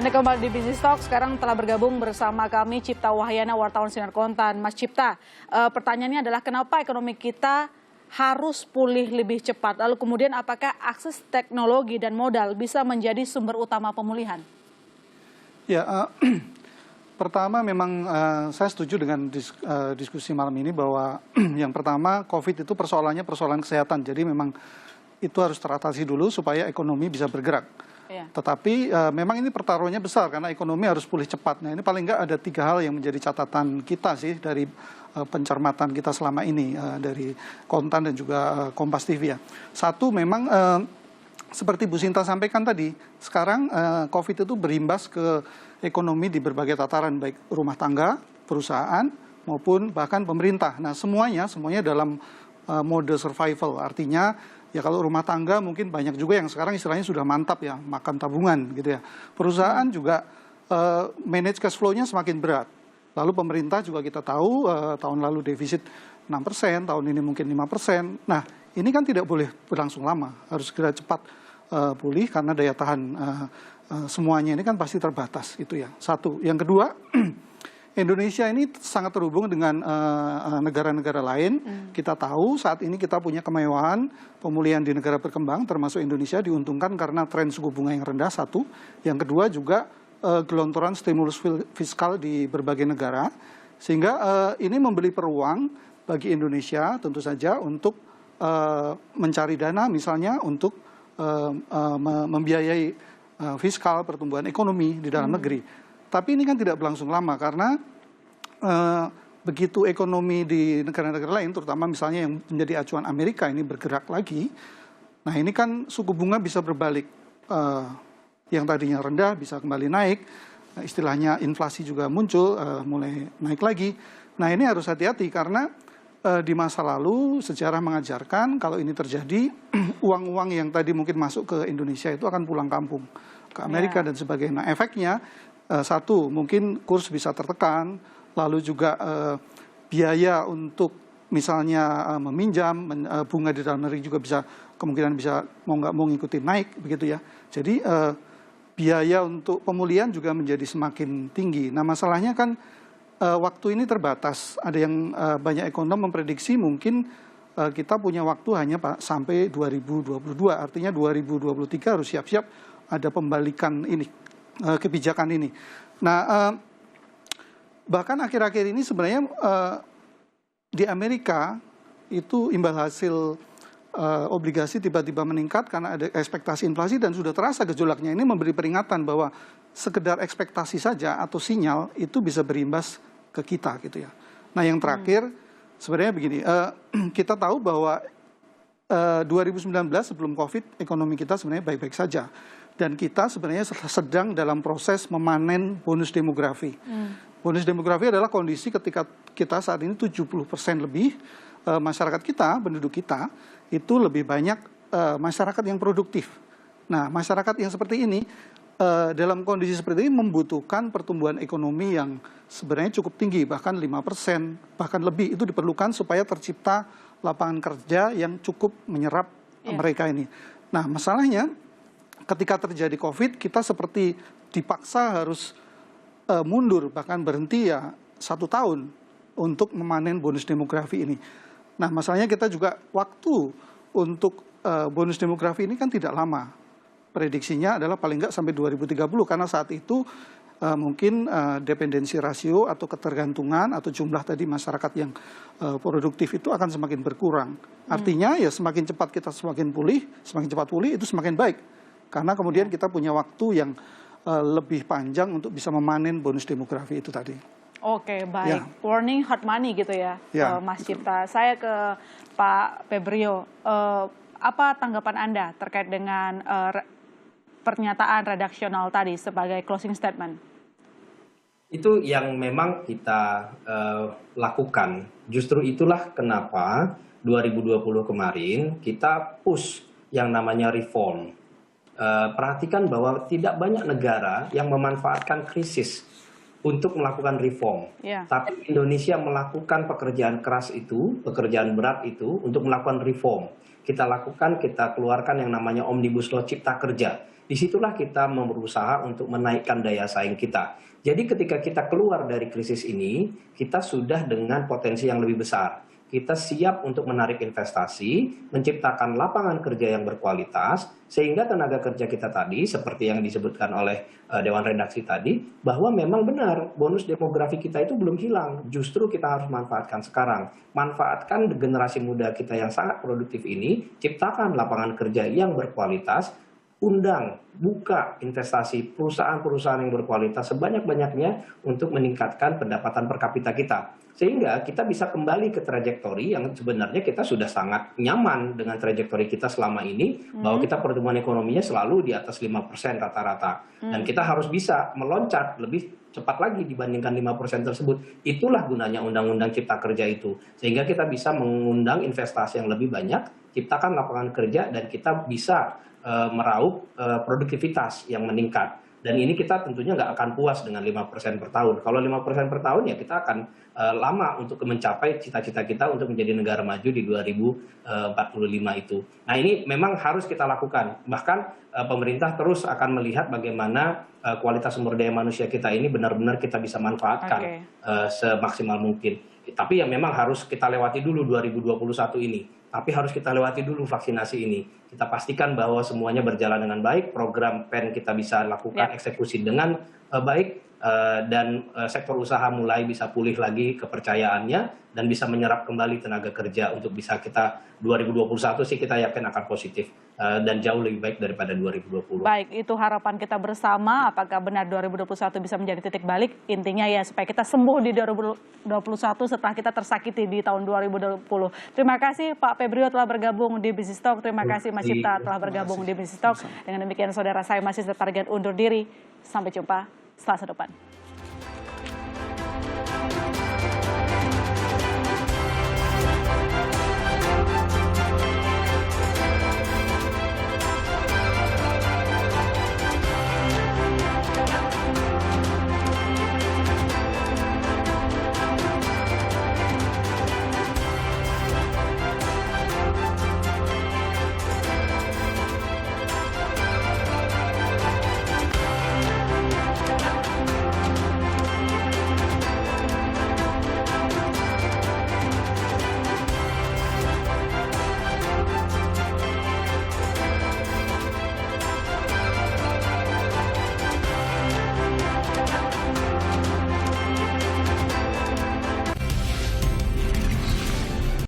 Anda kembali di Business Talk, sekarang telah bergabung bersama kami Cipta Wahyana, wartawan Sinar Kontan. Mas Cipta, pertanyaannya adalah kenapa ekonomi kita harus pulih lebih cepat? Lalu kemudian apakah akses teknologi dan modal bisa menjadi sumber utama pemulihan? Ya, pertama memang saya setuju dengan diskusi malam ini bahwa yang pertama COVID itu persoalannya persoalan kesehatan. Jadi memang itu harus teratasi dulu supaya ekonomi bisa bergerak. Ya. Tetapi memang ini pertaruhannya besar karena ekonomi harus pulih cepat. Nah ini paling nggak ada 3 hal yang menjadi catatan kita sih dari pencermatan kita selama ini dari Kontan dan juga Kompas TV ya. Satu memang seperti Bu Sinta sampaikan tadi, sekarang COVID itu berimbas ke ekonomi di berbagai tataran, baik rumah tangga, perusahaan, maupun bahkan pemerintah. Nah semuanya dalam mode survival, artinya ya kalau rumah tangga mungkin banyak juga yang sekarang istilahnya sudah mantap ya, makan tabungan gitu ya. Perusahaan juga manage cash flow-nya semakin berat. Lalu pemerintah juga kita tahu tahun lalu defisit 6%, tahun ini mungkin 5%. Nah ini kan tidak boleh berlangsung lama, harus segera cepat pulih karena daya tahan semuanya ini kan pasti terbatas gitu ya. Satu. Yang kedua, Indonesia ini sangat terhubung dengan negara-negara lain. Kita tahu saat ini kita punya kemewahan pemulihan di negara berkembang, termasuk Indonesia diuntungkan karena tren suku bunga yang rendah, satu. Yang kedua juga gelontoran stimulus fiskal di berbagai negara. Sehingga ini memberi peluang bagi Indonesia tentu saja untuk mencari dana misalnya untuk membiayai fiskal pertumbuhan ekonomi di dalam negeri. Tapi ini kan tidak berlangsung lama karena begitu ekonomi di negara-negara lain, terutama misalnya yang menjadi acuan Amerika ini bergerak lagi, nah ini kan suku bunga bisa berbalik. Yang tadinya rendah bisa kembali naik, istilahnya inflasi juga muncul, mulai naik lagi. Nah ini harus hati-hati karena di masa lalu sejarah mengajarkan kalau ini terjadi, uang-uang yang tadi mungkin masuk ke Indonesia itu akan pulang kampung ke Amerika dan sebagainya. Nah efeknya, satu, mungkin kurs bisa tertekan, lalu juga biaya untuk misalnya meminjam, bunga di dalam negeri juga bisa kemungkinan bisa mau nggak mau ngikutin naik, begitu ya. Jadi biaya untuk pemulihan juga menjadi semakin tinggi. Nah masalahnya kan waktu ini terbatas. Ada yang banyak ekonom memprediksi mungkin kita punya waktu hanya sampai 2022, artinya 2023 harus siap-siap ada pembalikan ini. Kebijakan ini. Nah, bahkan akhir-akhir ini sebenarnya di Amerika itu imbal hasil obligasi tiba-tiba meningkat karena ada ekspektasi inflasi dan sudah terasa gejolaknya. Ini memberi peringatan bahwa sekedar ekspektasi saja atau sinyal itu bisa berimbas ke kita gitu ya. Nah, yang terakhir sebenarnya begini, kita tahu bahwa 2019 sebelum COVID ekonomi kita sebenarnya baik-baik saja. Dan kita sebenarnya sedang dalam proses memanen bonus demografi. Bonus demografi adalah kondisi ketika kita saat ini 70% lebih masyarakat kita, penduduk kita, itu lebih banyak masyarakat yang produktif. Nah, masyarakat yang seperti ini, dalam kondisi seperti ini membutuhkan pertumbuhan ekonomi yang sebenarnya cukup tinggi, bahkan 5%, bahkan lebih. Itu diperlukan supaya tercipta lapangan kerja yang cukup menyerap mereka ini. Nah, masalahnya, ketika terjadi COVID, kita seperti dipaksa harus mundur, bahkan berhenti ya 1 tahun untuk memanen bonus demografi ini. Nah, masalahnya kita juga waktu untuk bonus demografi ini kan tidak lama. Prediksinya adalah paling nggak sampai 2030, karena saat itu mungkin dependensi rasio atau ketergantungan atau jumlah tadi masyarakat yang produktif itu akan semakin berkurang. Artinya ya semakin cepat kita semakin cepat pulih itu semakin baik. Karena kemudian kita punya waktu yang lebih panjang untuk bisa memanen bonus demografi itu tadi. Oke, baik. Ya. Warning hot money gitu ya, Mas Cipta. Saya ke Pak Febrio. Apa tanggapan Anda terkait dengan pernyataan redaksional tadi sebagai closing statement? Itu yang memang kita lakukan. Justru itulah kenapa 2020 kemarin kita push yang namanya reform. Perhatikan bahwa tidak banyak negara yang memanfaatkan krisis untuk melakukan reform. Ya. Tapi Indonesia melakukan pekerjaan keras itu, pekerjaan berat itu untuk melakukan reform. Kita lakukan, kita keluarkan yang namanya Omnibus Law Cipta Kerja. Disitulah kita berusaha untuk menaikkan daya saing kita. Jadi ketika kita keluar dari krisis ini, kita sudah dengan potensi yang lebih besar. Kita siap untuk menarik investasi, menciptakan lapangan kerja yang berkualitas, sehingga tenaga kerja kita tadi, seperti yang disebutkan oleh Dewan Redaksi tadi, bahwa memang benar bonus demografi kita itu belum hilang. Justru kita harus manfaatkan sekarang. Manfaatkan generasi muda kita yang sangat produktif ini, ciptakan lapangan kerja yang berkualitas, undang, buka investasi perusahaan-perusahaan yang berkualitas sebanyak-banyaknya untuk meningkatkan pendapatan per kapita kita. Sehingga kita bisa kembali ke trajektori yang sebenarnya kita sudah sangat nyaman dengan trajektori kita selama ini, bahwa kita pertumbuhan ekonominya selalu di atas 5% rata-rata. Dan kita harus bisa meloncat lebih cepat lagi dibandingkan 5% tersebut. Itulah gunanya Undang-Undang Cipta Kerja itu. Sehingga kita bisa mengundang investasi yang lebih banyak, ciptakan lapangan kerja, dan kita bisa meraup produktivitas yang meningkat. Dan ini kita tentunya nggak akan puas dengan 5% per tahun. Kalau 5% per tahun ya kita akan lama untuk mencapai cita-cita kita untuk menjadi negara maju di 2045 itu. Nah ini memang harus kita lakukan. Bahkan pemerintah terus akan melihat bagaimana kualitas sumber daya manusia kita ini benar-benar kita bisa manfaatkan semaksimal mungkin. Tapi yang memang harus kita lewati dulu 2021 ini. Tapi harus kita lewati dulu vaksinasi ini. Kita pastikan bahwa semuanya berjalan dengan baik, program PEN kita bisa lakukan eksekusi dengan baik, dan sektor usaha mulai bisa pulih lagi kepercayaannya, dan bisa menyerap kembali tenaga kerja untuk bisa kita 2021 sih kita yakin akan positif, dan jauh lebih baik daripada 2020. Baik, itu harapan kita bersama. Apakah benar 2021 bisa menjadi titik balik? Intinya ya supaya kita sembuh di 2021 setelah kita tersakiti di tahun 2020. Terima kasih Pak Febrio telah bergabung di Business Talk. Terima kasih Mas Cipta telah bergabung di Business Talk. Dengan demikian saudara, saya masih target undur diri. Sampai jumpa Selasa depan.